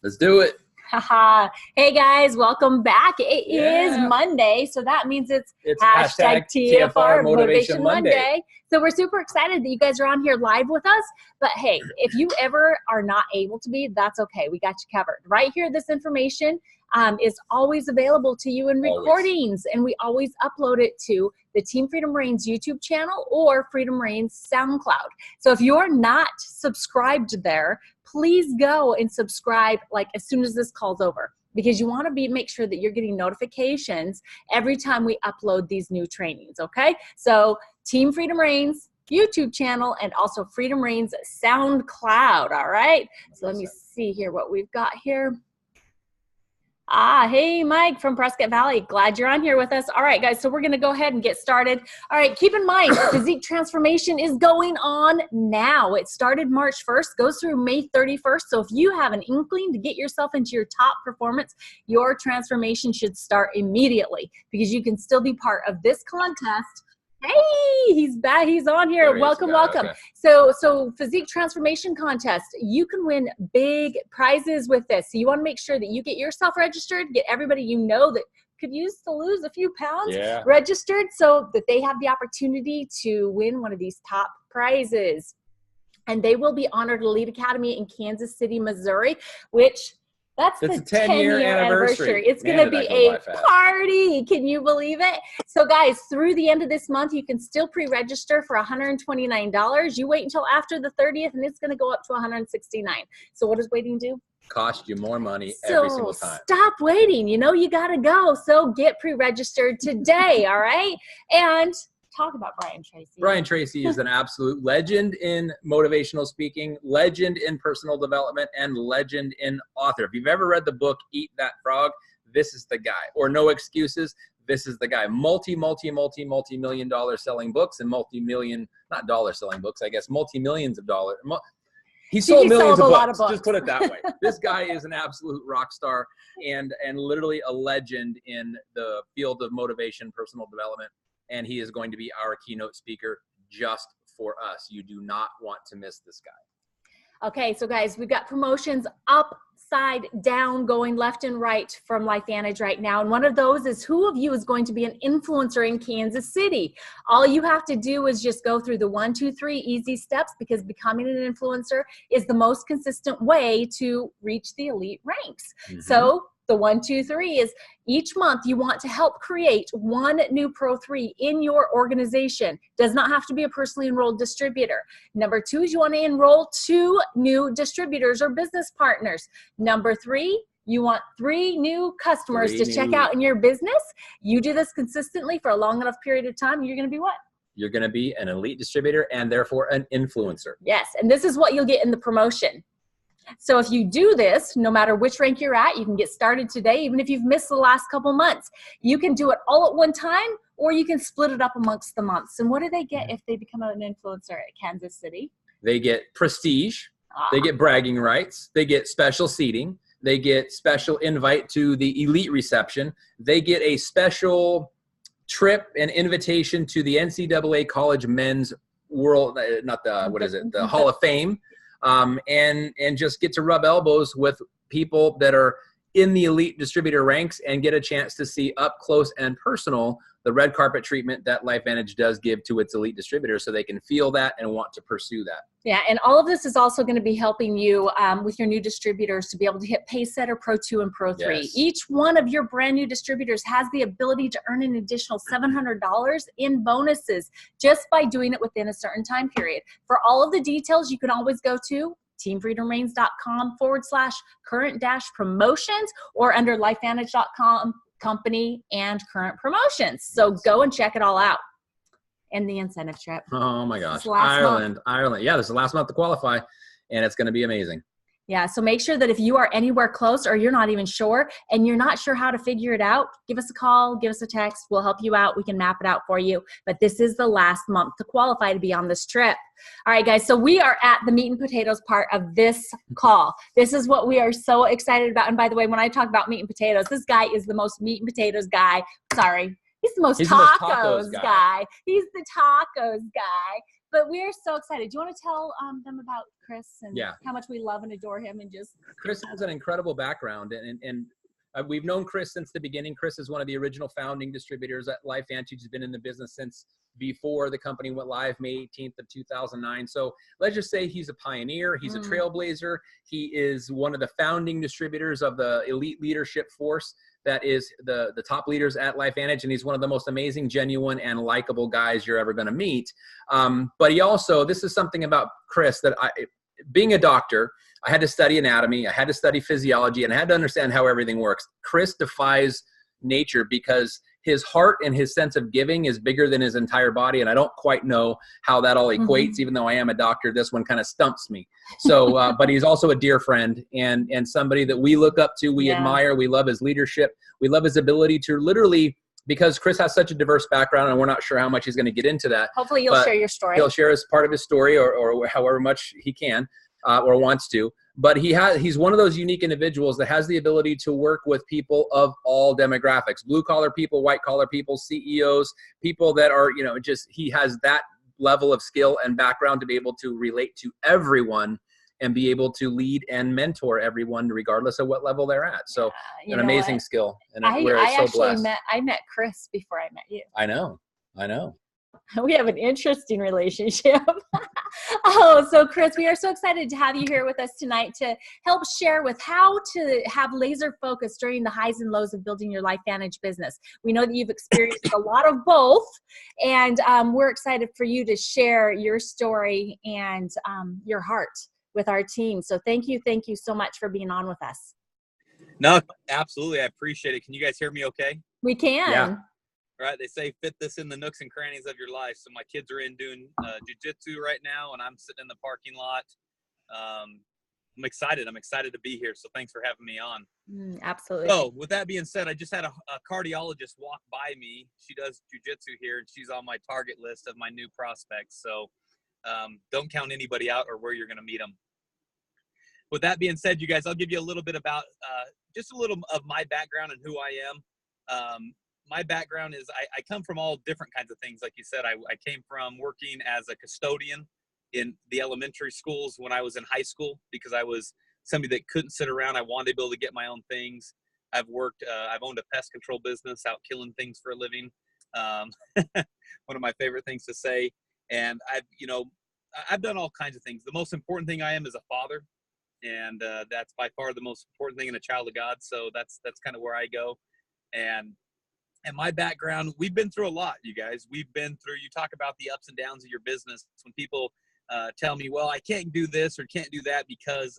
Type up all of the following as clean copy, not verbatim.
Let's do it. Haha. Hey guys, welcome back. It is Monday, so that means it's hashtag TFR Motivation Monday. So we're super excited that you guys are on here live with us. But hey, if you ever are not able to be, that's okay. We got you covered. Right here, this information is always available to you in recordings, and we always upload it to the Team Freedom Reigns YouTube channel or Freedom Reigns SoundCloud. So if you're not subscribed there, please go and subscribe like as soon as this call's over, because you want to make sure that you're getting notifications every time we upload these new trainings, okay? So Team Freedom Reigns YouTube channel and also Freedom Reigns SoundCloud, all right? So let me see here what we've got here. Hey, Mike from Prescott Valley. Glad you're on here with us. All right, guys, so we're going to go ahead and get started. All right, keep in mind, physique transformation is going on now. It started March 1st, goes through May 31st. So if you have an inkling to get yourself into your top performance, your transformation should start immediately, because you can still be part of this contest. Hey, he's back. He's on here. Welcome. Okay. So physique transformation contest, you can win big prizes with this. So you want to make sure that you get yourself registered, get everybody you know that could use to lose a few pounds registered, so that they have the opportunity to win one of these top prizes. And they will be honored at Elite Academy in Kansas City, Missouri, which that's the 10-year anniversary. It's going to be a party. Can you believe it? So guys, through the end of this month, you can still pre-register for $129. You wait until after the 30th and it's going to go up to $169. So what does waiting do? Cost you more money every single time. Stop waiting. You know you got to go. So get pre-registered today, all right? And talk about Brian Tracy. Brian Tracy is an absolute legend in motivational speaking, legend in personal development, and legend in author. If you've ever read the book, Eat That Frog, this is the guy. Or No Excuses, this is the guy. Multi-million dollar selling books and multi-million, not dollar selling books, I guess, multi-millions of dollars. He sold millions of books. Just put it that way. This guy is an absolute rock star and literally a legend in the field of motivation, personal development. And he is going to be our keynote speaker just for us. You do not want to miss this guy. Okay, so guys, we've got promotions upside down, going left and right from LifeVantage right now. And one of those is, who of you is going to be an influencer in Kansas City? All you have to do is just go through the 1, 2, 3 easy steps, because becoming an influencer is the most consistent way to reach the elite ranks. So the 1, 2, 3 is each month you want to help create one new Pro 3 in your organization. Does not have to be a personally enrolled distributor. Number 2 is you want to enroll 2 new distributors or business partners. Number 3, you want 3 new customers to check out in your business. You do this consistently for a long enough period of time, you're going to be what? You're going to be an elite distributor and therefore an influencer. Yes, and this is what you'll get in the promotion. So if you do this, no matter which rank you're at, you can get started today, even if you've missed the last couple months. You can do it all at one time, or you can split it up amongst the months. And what do they get if they become an influencer at Kansas City? They get prestige. They get bragging rights. They get special seating. They get special invite to the elite reception. They get a special trip and invitation to the NCAA College Men's World, the Hall of Fame. And just get to rub elbows with people that are in the elite distributor ranks and get a chance to see up close and personal the red carpet treatment that LifeVantage does give to its elite distributors, so they can feel that and want to pursue that. Yeah, and all of this is also going to be helping you with your new distributors to be able to hit Pacesetter, Pro 2, and Pro 3. Yes. Each one of your brand new distributors has the ability to earn an additional $700 in bonuses just by doing it within a certain time period. For all of the details, you can always go to teamfreedomreigns.com/current-promotions or under lifevantage.com company and current promotions. So go and check it all out. And the incentive trip. Oh my gosh. Ireland. Yeah, this is the last month to qualify, and it's going to be amazing. Yeah, so make sure that if you are anywhere close or you're not even sure and you're not sure how to figure it out, give us a call, give us a text. We'll help you out. We can map it out for you. But this is the last month to qualify to be on this trip. All right, guys, so we are at the meat and potatoes part of this call. This is what we are so excited about. And by the way, when I talk about meat and potatoes, this guy is the most meat and potatoes guy. Sorry. He's the most tacos guy. He's the tacos guy. But we're so excited. Do you want to tell them about Chris and Yeah. how much we love and adore him? And just Chris has an incredible background, and we've known Chris since the beginning. Chris is one of the original founding distributors at LifeVantage. He's been in the business since before the company went live, May 18th of 2009. So let's just say he's a pioneer. He's a trailblazer. He is one of the founding distributors of the elite leadership force that is the top leaders at LifeVantage, and he's one of the most amazing, genuine, and likable guys you're ever going to meet. But he also, this is something about Chris that being a doctor, I had to study anatomy, I had to study physiology, and I had to understand how everything works. Chris defies nature because his heart and his sense of giving is bigger than his entire body, and I don't quite know how that all equates. Even though I am a doctor, this one kind of stumps me. So, but he's also a dear friend and somebody that we look up to, we admire, we love his leadership, we love his ability to literally, because Chris has such a diverse background, and we're not sure how much he's going to get into that. Hopefully you'll share your story. He'll share as part of his story or however much he can or wants to. But he's one of those unique individuals that has the ability to work with people of all demographics, blue collar people, white collar people, CEOs, people that are, he has that level of skill and background to be able to relate to everyone and be able to lead and mentor everyone regardless of what level they're at. So an amazing skill. And we're so blessed. I met Chris before I met you. I know. We have an interesting relationship. Oh, so Chris, we are so excited to have you here with us tonight to help share with how to have laser focus during the highs and lows of building your LifeVantage business. We know that you've experienced a lot of both, and we're excited for you to share your story and your heart with our team. So thank you so much for being on with us. No, absolutely. I appreciate it. Can you guys hear me okay? We can. Yeah. Right. They say fit this in the nooks and crannies of your life. So my kids are in doing jiu-jitsu right now, and I'm sitting in the parking lot. I'm excited. I'm excited to be here. So thanks for having me on. Absolutely. So with that being said, I just had a cardiologist walk by me. She does jiu-jitsu here, and she's on my target list of my new prospects. So don't count anybody out or where you're going to meet them. With that being said, you guys, I'll give you a little bit about just a little of my background and who I am. My background is I come from all different kinds of things. Like you said, I came from working as a custodian in the elementary schools when I was in high school because I was somebody that couldn't sit around. I wanted to be able to get my own things. I've owned a pest control business out killing things for a living. One of my favorite things to say. And I've done all kinds of things. The most important thing I am is a father. And that's by far the most important thing in a child of God. So that's kind of where I go. And my background, we've been through a lot, you guys. We've been through, you talk about the ups and downs of your business. When people tell me, well, I can't do this or can't do that because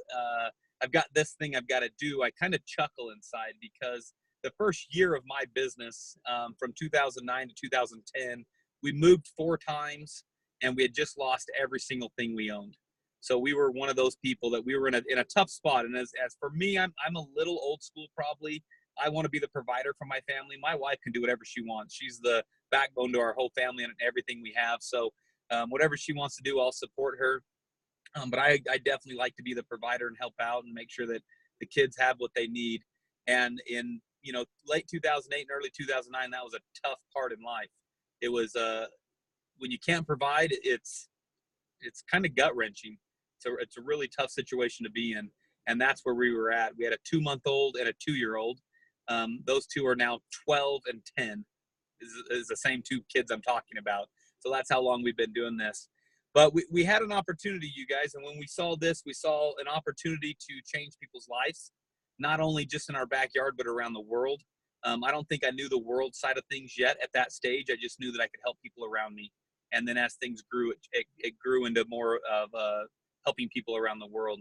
I've got this thing I've got to do, I kind of chuckle inside because the first year of my business, from 2009 to 2010, we moved 4 times and we had just lost every single thing we owned. So we were one of those people that we were in a tough spot. And as for me, I'm a little old school probably. I want to be the provider for my family. My wife can do whatever she wants. She's the backbone to our whole family and everything we have. So whatever she wants to do, I'll support her. But I definitely like to be the provider and help out and make sure that the kids have what they need. And in late 2008 and early 2009, that was a tough part in life. It was when you can't provide, it's kind of gut wrenching. So it's a really tough situation to be in. And that's where we were at. We had a 2-month-old and a 2-year-old. Those two are now 12 and 10 is the same 2 kids I'm talking about. So that's how long we've been doing this. But we had an opportunity, you guys. And when we saw this, we saw an opportunity to change people's lives, not only just in our backyard, but around the world. I don't think I knew the world side of things yet at that stage. I just knew that I could help people around me. And then as things grew, it grew into more of helping people around the world.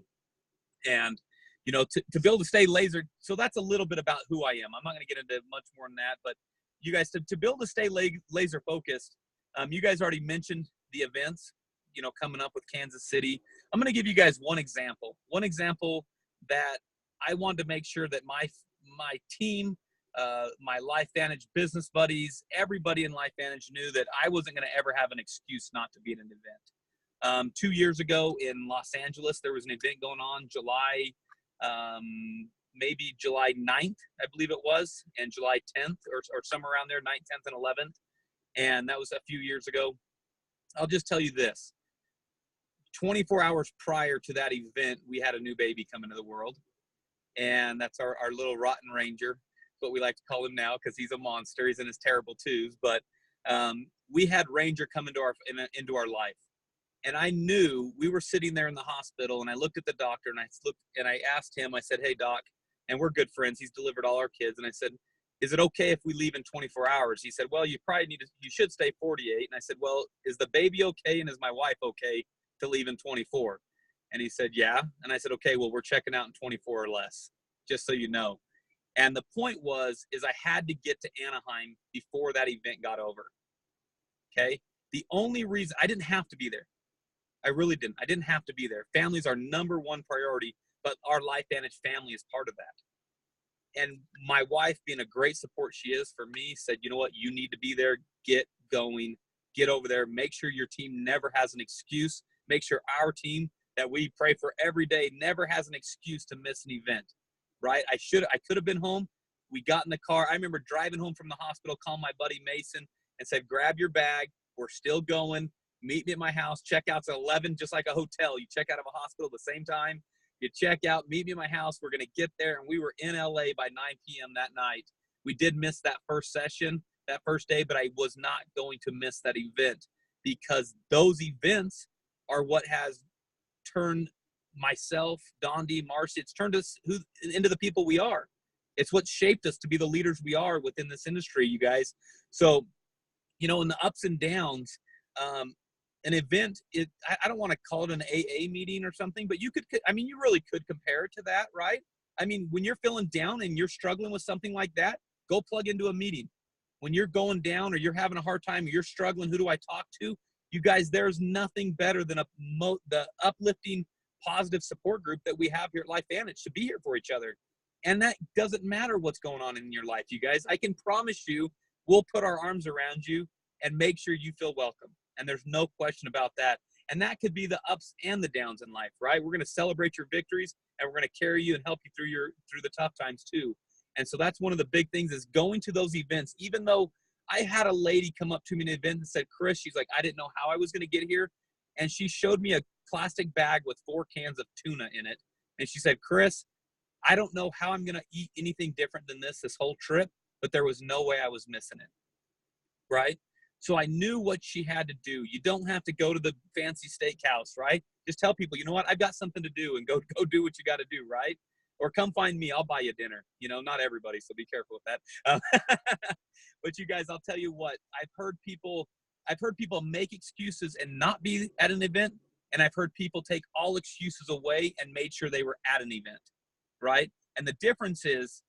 And to be able to stay laser. So that's a little bit about who I am. I'm not going to get into much more than that, but you guys, to be able to stay laser focused, you guys already mentioned the events, coming up with Kansas City. I'm going to give you guys one example that I wanted to make sure that my team, my LifeVantage business buddies, everybody in LifeVantage knew that I wasn't going to ever have an excuse not to be at an event. 2 years ago in Los Angeles, there was an event going on maybe July 9th, I believe it was, and July 10th or somewhere around there, 9th, 10th, and 11th. And that was a few years ago. I'll just tell you this. 24 hours prior to that event, we had a new baby come into the world. And that's our little rotten ranger, what we like to call him now, because he's a monster. He's in his terrible twos. But we had Ranger come into our life. And I knew, we were sitting there in the hospital, and I looked at the doctor, and I asked him, I said, "Hey, doc," and we're good friends. He's delivered all our kids. And I said, "Is it okay if we leave in 24 hours? He said, "Well, you should stay 48. And I said, "Well, is the baby okay? And is my wife okay to leave in 24? And he said, "Yeah." And I said, "Okay, well, we're checking out in 24 or less, just so you know." And the point is I had to get to Anaheim before that event got over. Okay. The only reason I didn't have to be there. I really didn't. I didn't have to be there. Family's our number one priority, but our LifeVantage family is part of that. And my wife, being a great support she is for me, said, "You know what? You need to be there. Get going. Get over there. Make sure your team never has an excuse. Make sure our team that we pray for every day never has an excuse to miss an event." Right? I could have been home. We got in the car. I remember driving home from the hospital, calling my buddy Mason and said, "Grab your bag. We're still going. Meet me at my house. Checkout's at 11, just like a hotel. You check out of a hospital at the same time. You check out, meet me at my house. We're going to get there." And we were in LA by 9 p.m. that night. We did miss that first session, that first day, but I was not going to miss that event, because those events are what has turned myself, Dondi, Marcy, it's turned us into the people we are. It's what shaped us to be the leaders we are within this industry, you guys. So, in the ups and downs, an event, I don't want to call it an AA meeting or something, but you really could compare it to that, right? I mean, when you're feeling down and you're struggling with something like that, go plug into a meeting. When you're going down or you're having a hard time, or you're struggling, who do I talk to? You guys, there's nothing better than the uplifting, positive support group that we have here at LifeVantage to be here for each other. And that doesn't matter what's going on in your life, you guys. I can promise you, we'll put our arms around you and make sure you feel welcome. And there's no question about that. And that could be the ups and the downs in life, right? We're going to celebrate your victories, and we're going to carry you and help you through the tough times too. And so that's one of the big things, is going to those events. Even though I had a lady come up to me in an event and said, "Chris," she's like, "I didn't know how I was going to get here." And she showed me a plastic bag with 4 cans of tuna in it. And she said, "Chris, I don't know how I'm going to eat anything different than this whole trip, but there was no way I was missing it." Right? So I knew what she had to do. You don't have to go to the fancy steakhouse, right? Just tell people, "You know what? I've got something to do," and go do what you got to do, right? Or come find me. I'll buy you dinner. Not everybody, so be careful with that. But you guys, I'll tell you what, I've heard people make excuses and not be at an event. And I've heard people take all excuses away and made sure they were at an event, right? And the difference is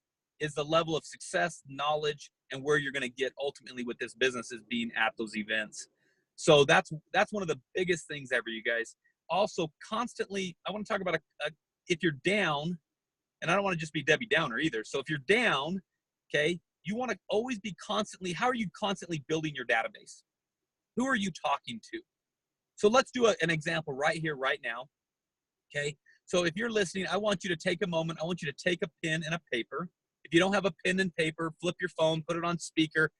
the level of success, knowledge, and where you're going to get ultimately with this business is being at those events. So that's one of the biggest things ever, you guys. Also, constantly, I want to talk about if you're down, and I don't want to just be Debbie Downer either. So if you're down, okay, you want to always be constantly, how are you constantly building your database? Who are you talking to? So let's do an example right here, right now. Okay. So if you're listening, I want you to take a moment. I want you to take a pen and a paper. If you don't have a pen and paper, flip your phone, put it on speaker,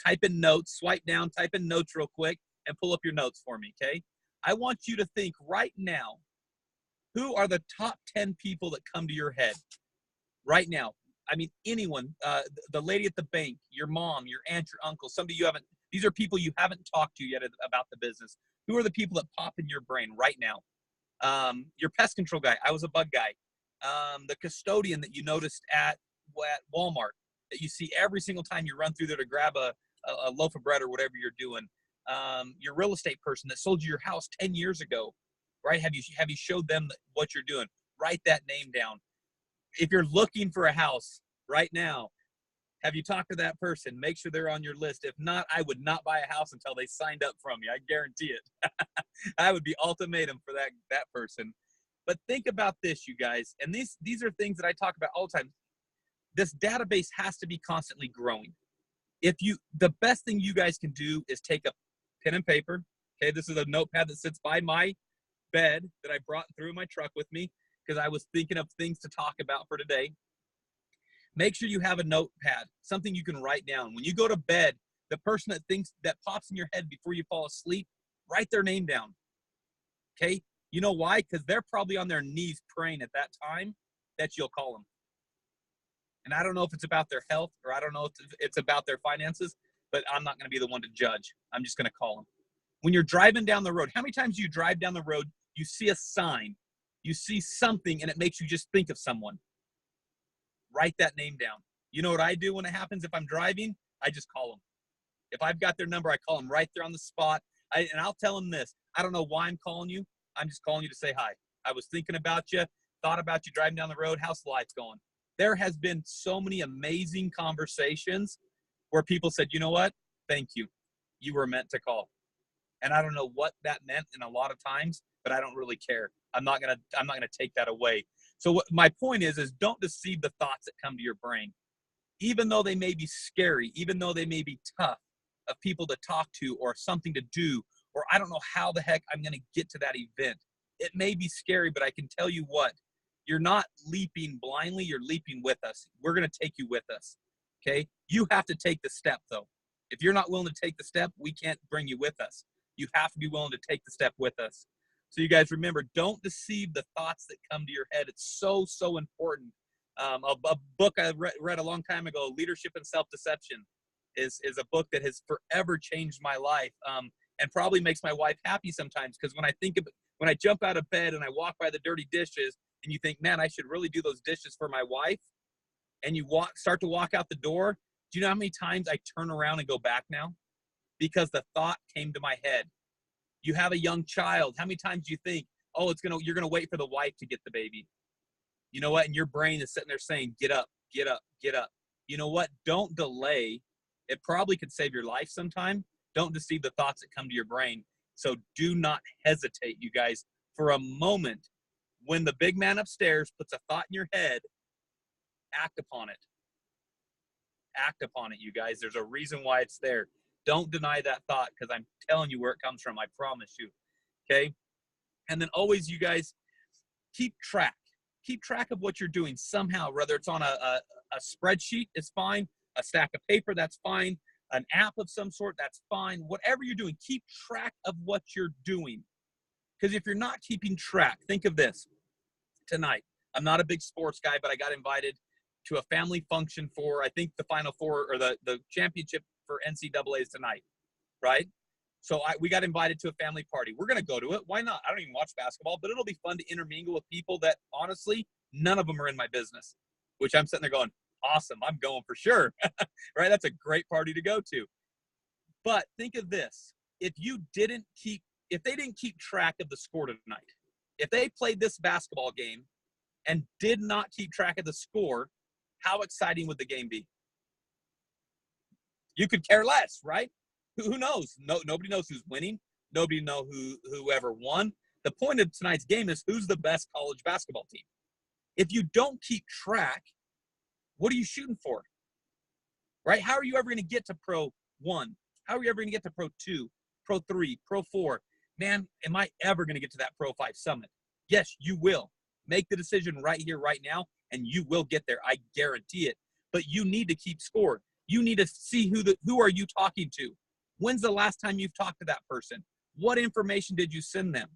type in notes, swipe down, type in notes real quick, and pull up your notes for me. Okay. I want you to think right now, who are the top 10 people that come to your head right now? I mean, anyone, the lady at the bank, your mom, your aunt, your uncle, somebody these are people you haven't talked to yet about the business. Who are the people that pop in your brain right now? Your pest control guy. I was a bug guy. The custodian that you noticed at Walmart that you see every single time you run through there to grab a loaf of bread or whatever you're doing. Your real estate person that sold you your house 10 years ago, right? Have you showed them what you're doing? Write that name down. If you're looking for a house right now, have you talked to that person? Make sure they're on your list. If not, I would not buy a house until they signed up from me. I guarantee it. I would be ultimatum for that person. But think about this, you guys. And these are things that I talk about all the time. This database has to be constantly growing. The best thing you guys can do is take a pen and paper. Okay, this is a notepad that sits by my bed that I brought through my truck with me because I was thinking of things to talk about for today. Make sure you have a notepad, something you can write down. When you go to bed, the person that pops in your head before you fall asleep, write their name down. Okay. You know why? Because they're probably on their knees praying at that time that you'll call them. And I don't know if it's about their health or I don't know if it's about their finances, but I'm not going to be the one to judge. I'm just going to call them. When you're driving down the road, how many times do you drive down the road, you see a sign, you see something, and it makes you just think of someone? Write that name down. You know what I do when it happens? If I'm driving, I just call them. If I've got their number, I call them right there on the spot. And I'll tell them this. I don't know why I'm calling you. I'm just calling you to say hi. I was thinking about you, thought about you driving down the road. How's the life going? There has been so many amazing conversations where people said, you know what? Thank you. You were meant to call. And I don't know what that meant in a lot of times, but I don't really care. I'm not gonna take that away. So what my point is don't deceive the thoughts that come to your brain. Even though they may be scary, even though they may be tough of people to talk to or something to do, or I don't know how the heck I'm gonna get to that event. It may be scary, but I can tell you what, you're not leaping blindly, you're leaping with us. We're gonna take you with us, okay? You have to take the step though. If you're not willing to take the step, we can't bring you with us. You have to be willing to take the step with us. So you guys remember, don't deceive the thoughts that come to your head. It's so, so important. A book I read a long time ago, Leadership and Self-Deception, is a book that has forever changed my life, and probably makes my wife happy sometimes, because when I jump out of bed and I walk by the dirty dishes and you think, man, I should really do those dishes for my wife, and you start to walk out the door, do you know how many times I turn around and go back now? Because the thought came to my head. You have a young child. How many times do you think, oh, you're going to wait for the wife to get the baby? You know what? And your brain is sitting there saying, get up, get up, get up. You know what? Don't delay. It probably could save your life sometime. Don't deceive the thoughts that come to your brain. So do not hesitate, you guys, for a moment. When the big man upstairs puts a thought in your head, act upon it. Act upon it, you guys. There's a reason why it's there. Don't deny that thought, because I'm telling you where it comes from. I promise you. Okay? And then always, you guys, keep track. Keep track of what you're doing somehow, whether it's on a spreadsheet, it's fine. A stack of paper, that's fine. An app of some sort, that's fine. Whatever you're doing, keep track of what you're doing. Because if you're not keeping track, think of this. Tonight, I'm not a big sports guy, but I got invited to a family function for, I think, the Final Four or the championship for NCAA is tonight, right? So we got invited to a family party. We're going to go to it. Why not? I don't even watch basketball, but it'll be fun to intermingle with people that, honestly, none of them are in my business, which I'm sitting there going, awesome, I'm going for sure, right? That's a great party to go to. But think of this. If they didn't keep track of the score tonight, if they played this basketball game and did not keep track of the score, how exciting would the game be? You could care less, right? Who knows? Nobody knows who's winning. Nobody knows whoever won. The point of tonight's game is who's the best college basketball team. If you don't keep track, what are you shooting for? Right? How are you ever going to get to Pro 1? How are you ever going to get to Pro 2, Pro 3, Pro 4? Man, am I ever going to get to that Pro 5 summit? Yes, you will. Make the decision right here, right now, and you will get there. I guarantee it. But you need to keep score. You need to see who are you talking to? When's the last time you've talked to that person? What information did you send them?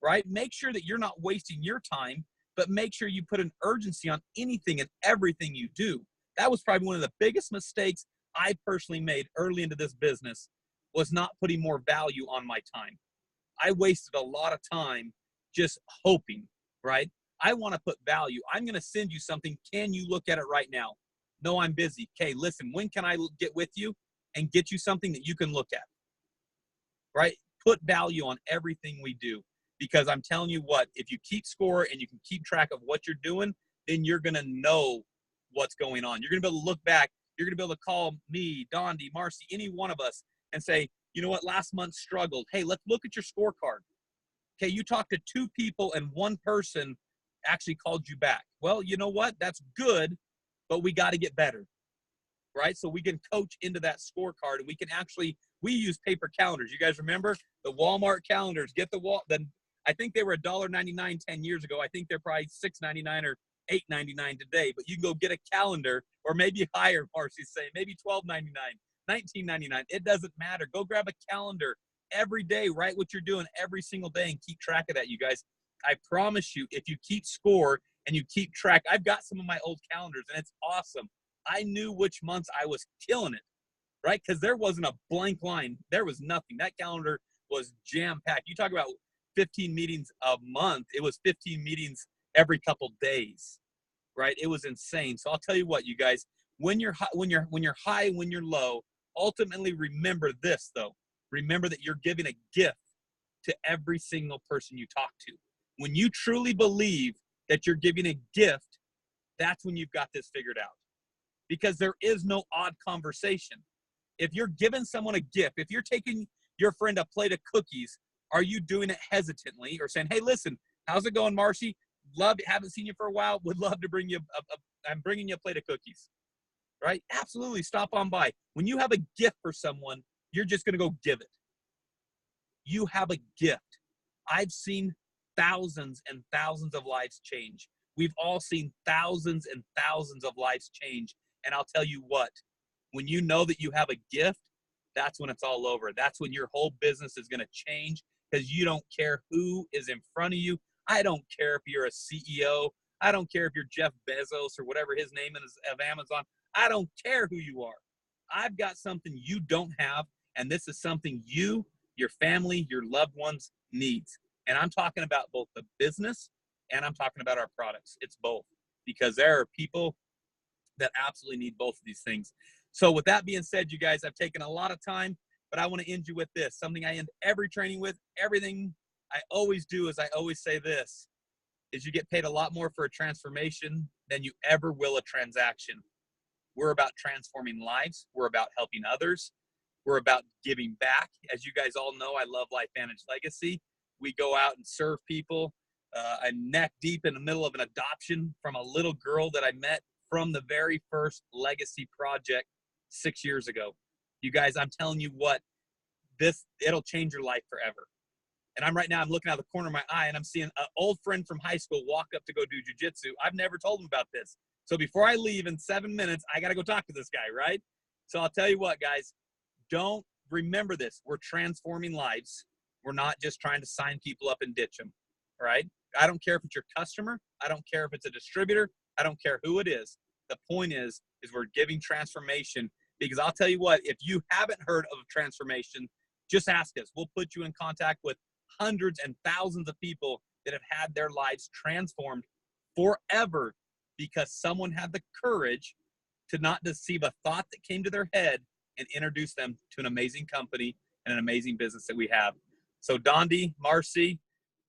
Right? Make sure that you're not wasting your time, but make sure you put an urgency on anything and everything you do. That was probably one of the biggest mistakes I personally made early into this business, was not putting more value on my time. I wasted a lot of time just hoping, right? I want to put value. I'm going to send you something. Can you look at it right now? No, I'm busy. Okay, listen, when can I get with you and get you something that you can look at? Right? Put value on everything we do, because I'm telling you what, if you keep score and you can keep track of what you're doing, then you're going to know what's going on. You're going to be able to look back. You're going to be able to call me, Dondi, Marcy, any one of us and say, you know what, last month struggled. Hey, let's look at your scorecard. Okay, you talked to 2 people and 1 person actually called you back. Well, you know what? That's good, but we got to get better, right? So we can coach into that scorecard, and we use paper calendars. You guys remember the Walmart calendars? I think they were $1.99 10 years ago. I think they're probably $6.99 or $8.99 today, but you can go get a calendar, or maybe higher, Marcy's saying, maybe $12.99, $19.99. It doesn't matter. Go grab a calendar every day, write what you're doing every single day and keep track of that, you guys. I promise you, if you keep score and you keep track, I've got some of my old calendars and it's awesome. I knew which months I was killing it, right? Because there wasn't a blank line. There was nothing. That calendar was jam-packed. You talk about 15 meetings a month. It was 15 meetings every couple days, right? It was insane. So I'll tell you what, you guys, when you're high, when you're low, ultimately remember this, though. Remember that you're giving a gift to every single person you talk to. When you truly believe that you're giving a gift, that's when you've got this figured out. Because there is no odd conversation. If you're giving someone a gift, if you're taking your friend a plate of cookies, are you doing it hesitantly or saying, hey, listen, how's it going, Marcy? Haven't seen you for a while. Would love to bring you I'm bringing you a plate of cookies, right? Absolutely. Stop on by. When you have a gift for someone, you're just going to go give it. You have a gift. I've seen thousands and thousands of lives change. We've all seen thousands and thousands of lives change. And I'll tell you what, when you know that you have a gift, that's when it's all over. That's when your whole business is going to change, because you don't care who is in front of you. I don't care if you're a CEO. I don't care if you're Jeff Bezos or whatever his name is of Amazon. I don't care who you are. I've got something you don't have, and this is something you, your family, your loved ones needs. And I'm talking about both the business and I'm talking about our products. It's both, because there are people that absolutely need both of these things. So with that being said, you guys, I've taken a lot of time, but I want to end you with this. Something I end every training with. Everything I always do is I always say this, is you get paid a lot more for a transformation than you ever will a transaction. We're about transforming lives. We're about helping others. We're about giving back. As you guys all know, I love LifeVantage Legacy. We go out and serve people. I'm neck deep in the middle of an adoption from a little girl that I met from the very first legacy project 6 years ago. You guys, I'm telling you what, it'll change your life forever. And I'm looking out the corner of my eye and I'm seeing an old friend from high school walk up to go do jujitsu. I've never told him about this. So before I leave in 7 minutes, I got to go talk to this guy, right? So I'll tell you what, guys, don't remember this. We're transforming lives. We're not just trying to sign people up and ditch them, right? I don't care if it's your customer. I don't care if it's a distributor. I don't care who it is. The point is we're giving transformation, because I'll tell you what, if you haven't heard of transformation, just ask us. We'll put you in contact with hundreds and thousands of people that have had their lives transformed forever because someone had the courage to not deceive a thought that came to their head and introduce them to an amazing company and an amazing business that we have. So Dondi, Marcy,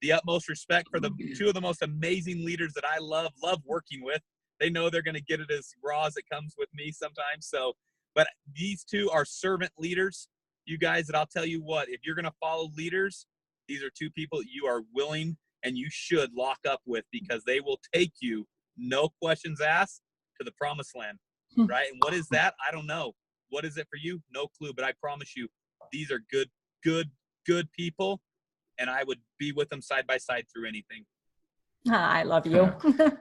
the utmost respect for the two of the most amazing leaders that I love working with. They know they're going to get it as raw as it comes with me sometimes. So, but these two are servant leaders, you guys, that I'll tell you what, if you're going to follow leaders, these are two people that you are willing and you should lock up with, because they will take you, no questions asked, to the promised land, right? And what is that? I don't know. What is it for you? No clue, but I promise you, these are good people, and I would be with them side by side through anything. I love you.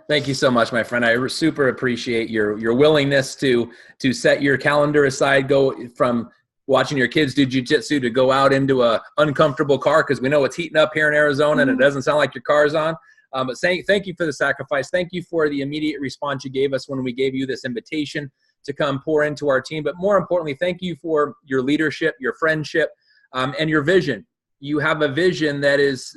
Thank you so much, my friend. I super appreciate your willingness to set your calendar aside, go from watching your kids do jiu-jitsu to go out into a uncomfortable car, because we know it's heating up here in Arizona and it doesn't sound like your car's on. But thank you for the sacrifice. Thank you for the immediate response you gave us when we gave you this invitation to come pour into our team. But more importantly, thank you for your leadership, your friendship, and your vision. You have a vision that is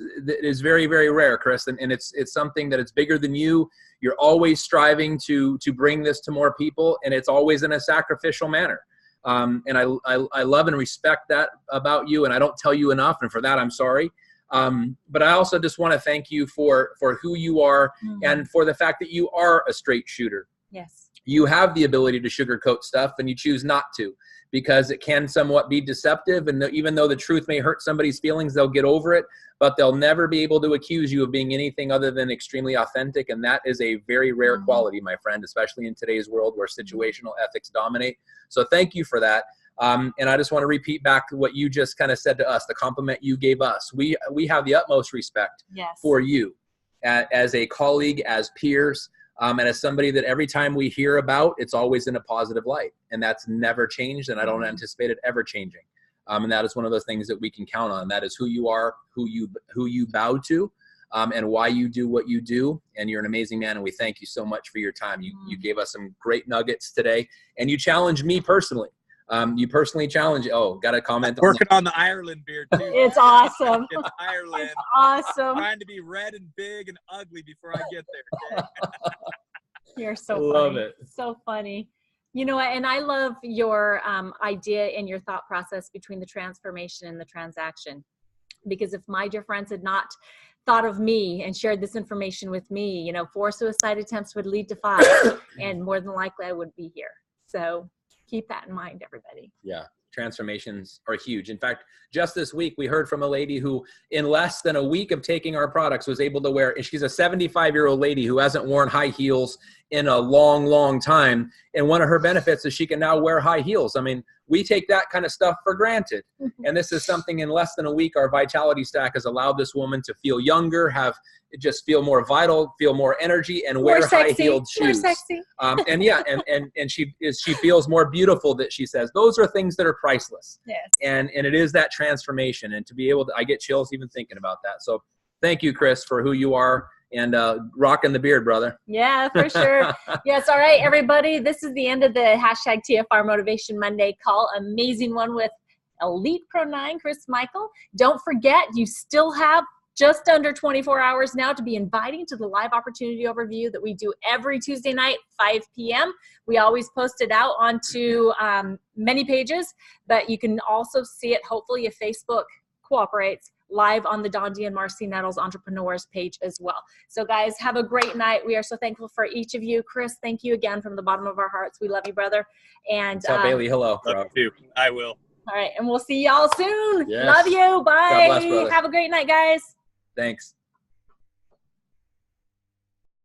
very, very rare, Chris, and it's something that it's bigger than you. You're always striving to bring this to more people, and it's always in a sacrificial manner. And I love and respect that about you, and I don't tell you enough, and for that I'm sorry. But I also just want to thank you for who you are, and for the fact that you are a straight shooter. Yes. You have the ability to sugarcoat stuff, and you choose not to, because it can somewhat be deceptive. And even though the truth may hurt somebody's feelings, they'll get over it, but they'll never be able to accuse you of being anything other than extremely authentic. And that is a very rare quality, my friend, especially in today's world where situational ethics dominate. So thank you for that. And I just want to repeat back what you just kind of said to us, the compliment you gave us. We have the utmost respect for you as a colleague, as peers, and as somebody that every time we hear about, it's always in a positive light. And that's never changed, and I don't anticipate it ever changing. And that is one of those things that we can count on. That is who you are, who you bow to, and why you do what you do. And you're an amazing man. And we thank you so much for your time. You gave us some great nuggets today, and you challenged me personally. You personally challenge. Oh, got a comment. Working on the Ireland beard too. It's awesome. It's Ireland. It's awesome. Trying to be red and big and ugly before I get there. Okay? You're so Love funny. it. So funny. You know what? And I love your idea and your thought process between the transformation and the transaction. Because if my dear friends had not thought of me and shared this information with me, you know, 4 suicide attempts would lead to 5, and more than likely I would be here. So keep that in mind, everybody. Yeah. Transformations are huge. In fact, just this week, we heard from a lady who in less than a week of taking our products was able to wear, and she's a 75-year-old lady who hasn't worn high heels in a long, long time. And one of her benefits is she can now wear high heels. I mean, we take that kind of stuff for granted. And this is something in less than a week, our Vitality Stack has allowed this woman to feel younger, just feel more vital, feel more energy, and wear high-heeled shoes. More sexy. And yeah, and she feels more beautiful, that she says. Those are things that are priceless. Yes. And it is that transformation. And to be able to, I get chills even thinking about that. So thank you, Chris, for who you are, and rocking the beard, brother. Yeah, for sure. Yes. All right, everybody. This is the end of the hashtag TFR Motivation Monday call. Amazing one with Elite Pro 9, Chris Michael. Don't forget, you still have just under 24 hours now to be inviting to the live opportunity overview that we do every Tuesday night, 5 p.m. We always post it out onto many pages, but you can also see it, hopefully, if Facebook cooperates, live on the Don D and Marcy Nettles Entrepreneurs page as well. So guys, have a great night. We are so thankful for each of you. Chris, thank you again from the bottom of our hearts. We love you, brother. And What's up, Bailey? Hello. Love you too. I will. All right, and we'll see y'all soon. Yes. Love you. Bye. God bless, brother. Have a great night, guys. Thanks.